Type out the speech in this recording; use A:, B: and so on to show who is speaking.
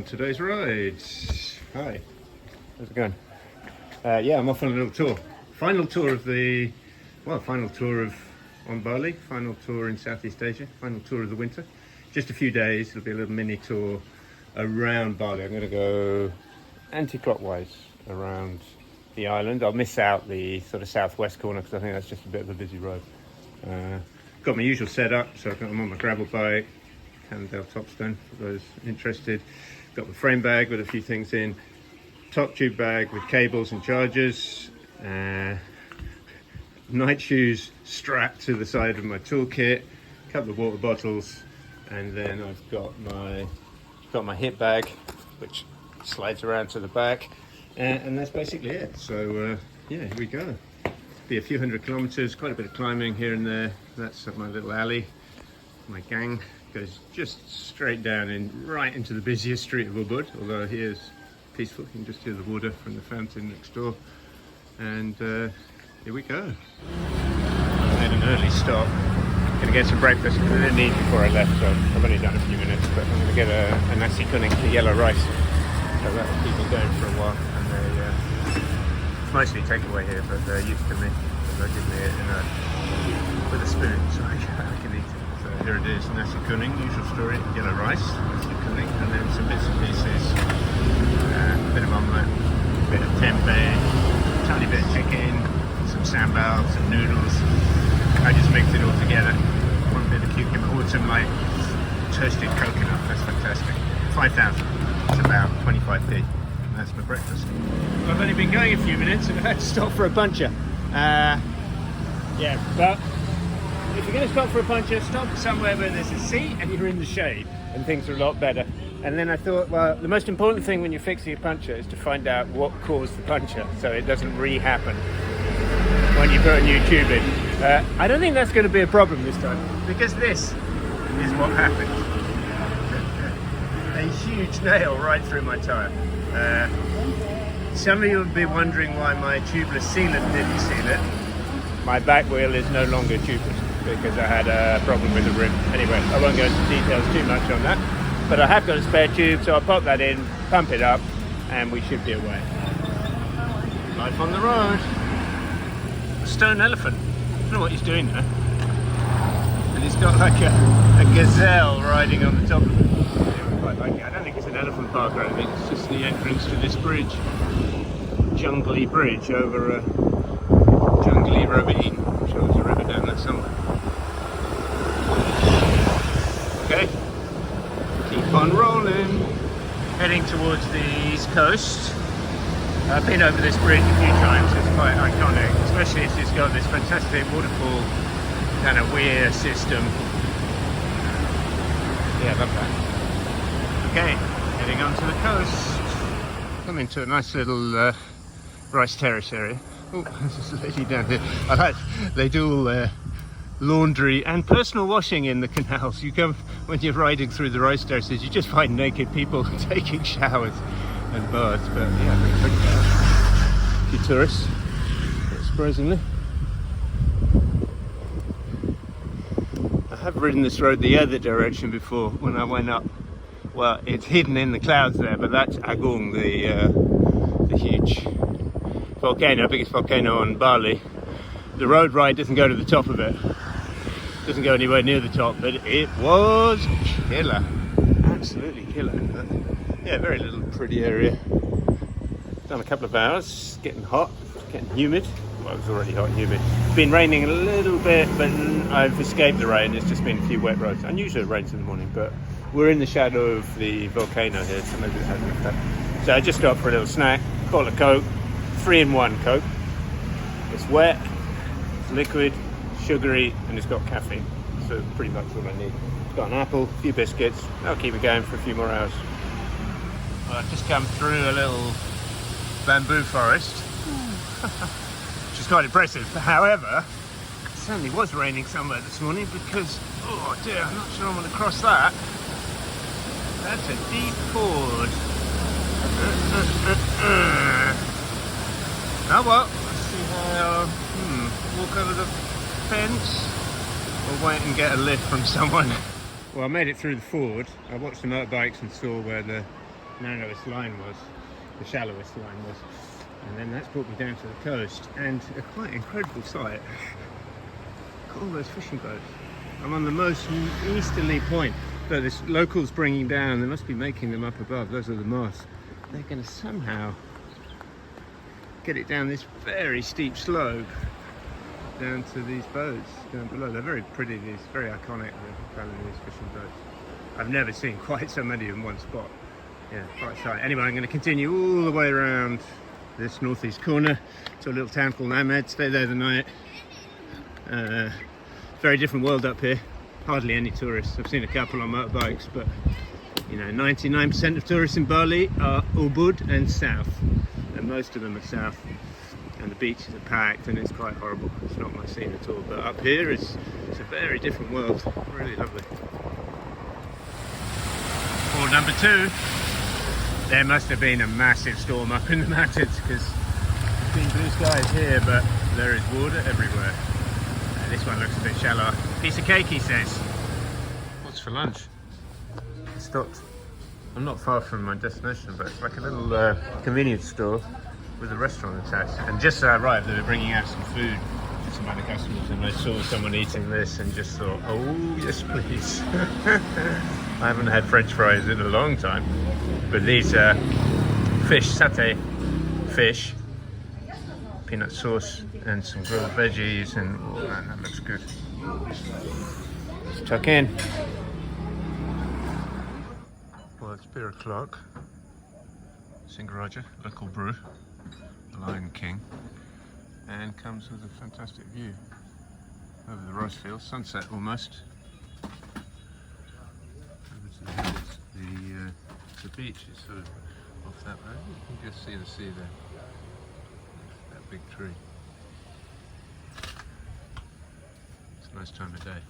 A: on today's ride. Hi, how's it going? Yeah, I'm off on a little tour. Final tour on Bali, final tour in Southeast Asia, final tour of the winter. Just a few days, it'll be a little mini tour around Bali. I'm going to go anti-clockwise around the island. I'll miss out the sort of southwest corner because I think that's just a bit of a busy road. Got my usual setup, so I'm on my gravel bike, Cannondale Topstone for those interested. Got my frame bag with a few things in, top tube bag with cables and chargers, night shoes strapped to the side of my toolkit, a couple of water bottles, and then I've got my hip bag which slides around to the back, and that's basically it. So yeah, here we go. Be a few hundred kilometers, quite a bit of climbing here and there. That's my little alley. My gang goes just straight down right into the busiest street of Ubud, although here's peaceful. You can just hear the water from the fountain next door. And here we go. I made an early stop. Gonna get some breakfast. I didn't eat before I left, so I've only done a few minutes, but I'm gonna get a nasi kuning, the yellow rice. So that'll keep me going for a while. And it's mostly takeaway here, but they're used to me. They'll give me it with a spoon, so I can eat it. So here it is, nasi kuning, usual story, yellow rice, nasi kuning, and then some bits and pieces, a bit of omelette, a bit of tempeh, a tiny bit of chicken, some sambal, some noodles. I just mix it all together. One bit of cucumber, some like toasted coconut, that's fantastic. 5,000, it's about 25p. That's my breakfast. I've only been going a few minutes and I've had to stop for a puncher. Yeah, but if you're going to stop for a puncher, stop somewhere where there's a seat and you're in the shade, and things are a lot better. And then I thought, well, the most important thing when you're fixing a puncher is to find out what caused the puncher so it doesn't re-happen when you put a new tube in. I don't think that's going to be a problem this time, because this is what happened. A huge nail right through my tyre. Some of you will be wondering why my tubeless sealant didn't seal it. My back wheel is no longer tubeless because I had a problem with the rim. Anyway, I won't go into details too much on that, but I have got a spare tube, so I'll pop that in, pump it up, and we should be away. Life on the road. A stone elephant. I don't know what he's doing there. And he's got like a gazelle riding on the top of it. Quite like it. I don't think it's an elephant park or anything, it's just the entrance to this bridge. Jungly bridge over jungly ravine. I'm sure there's a river down there somewhere. Okay, keep on rolling. Heading towards the east coast. I've been over this bridge a few times, it's quite iconic, especially if it's got this fantastic waterfall kind of weir system. Yeah, I love that. Okay, heading on to the coast. Coming to a nice little rice terrace area. Oh, there's a lady down here. I like they do all their laundry and personal washing in the canals. You come when you're riding through the rice terraces, you just find naked people taking showers and baths. But yeah, look at that. A few tourists, surprisingly. I have ridden this road the other direction before when I went up. Well, it's hidden in the clouds there, but that's Agung, the huge volcano, biggest volcano on Bali. The road ride doesn't go to the top of it. Doesn't go anywhere near the top, but it was killer. Absolutely killer. Yeah, very little pretty area. Done a couple of hours, getting hot, getting humid. Well, it was already hot and humid. It's been raining a little bit, but I've escaped the rain. It's just been a few wet roads. And usually it rains in the morning, but we're in the shadow of the volcano here, so maybe it has an effect. So I just stopped for a little snack, bottle of Coke, 3-in-1 Coke. It's wet, it's liquid, sugary, and it's got caffeine. So pretty much all I need. It's got an apple, a few biscuits. That'll keep me going for a few more hours. Well, I've just come through a little bamboo forest, which is quite impressive. However, it certainly was raining somewhere this morning because, oh dear, I'm not sure I'm going to cross that. That's a deep ford. Oh well, let's see how walk over the fence or wait and get a lift from someone. Well, I made it through the ford. I watched the motorbikes and saw where the narrowest line was, the shallowest line was. And then that's brought me down to the coast, and a quite incredible sight. Look at all those fishing boats. I'm on the most easterly point that this locals bringing down. They must be making them up above. Those are the masts. They're going to somehow get it down this very steep slope down to these boats down below. They're very pretty, these very iconic, the Balinese fishing boats. I've never seen quite so many in one spot. Yeah, quite a sight. Anyway, I'm going to continue all the way around this northeast corner to a little town called Ahmed. Stay there the night. Very different world up here. Hardly any tourists. I've seen a couple on motorbikes, but you know, 99% of tourists in Bali are Ubud and south, and most of them are south. And the beaches are packed, and it's quite horrible. It's not my scene at all. But up here, it's a very different world. Really lovely. Or number 2. There must have been a massive storm up in the mountains, because there's been blue skies here, but there is water everywhere. This one looks a bit shallower. Piece of cake, he says. What's for lunch? Stopped. I'm not far from my destination, but it's like a little convenience store with a restaurant attached. And just as I arrived, they were bringing out some food to some other customers, and I saw someone eating this and just thought, oh yes please. I haven't had French fries in a long time, but these are fish satay, fish, peanut sauce, and some grilled veggies, and oh man, that looks good. Let's tuck in. Well, it's beer o'clock. Singaraja, local brew, the Lion King, and comes with a fantastic view over the rice fields, sunset almost. The beach is sort of off that way. You can just see the sea there. That big tree. It's a nice time of day.